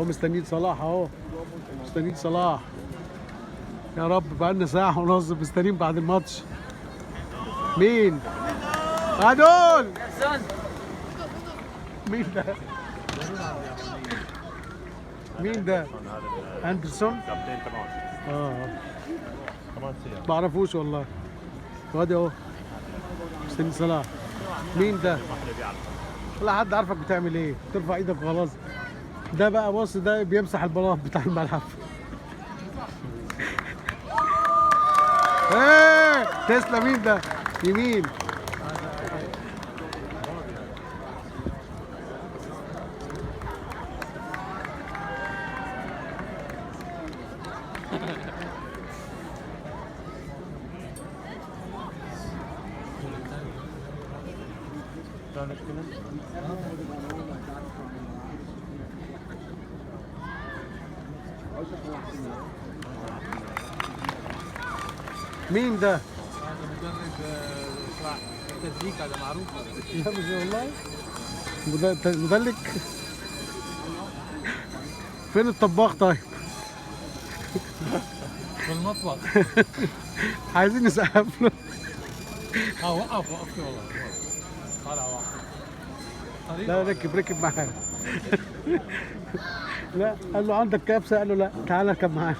هو مستنيين صلاح اهو، مستنيين صلاح. يا رب بقالنا ساعة ونص مستنيين بعد الماتش. مين؟ هدول مين ده؟ مين ده؟ اندرسون؟ ما اعرفوش والله. وادي اهو مستني صلاح. مين ده؟ ولا حد عارفك بتعمل ايه؟ ترفع ايدك وخلاص. ده بقى بص، ده بيمسح البلاط بتاع الملعب. ايه تسلا مين ده؟ يمين. مين ده؟ هذا مدرب تدليك، هذا معروف. لا مش والله مدلك. فين الطباخ طيب؟ في المطبخ. عايزين نسقف له. وقف والله. طالع واحد. لا ركب معانا. لا قال له عندك كبسه؟ قال له لا تعالى اركب معانا.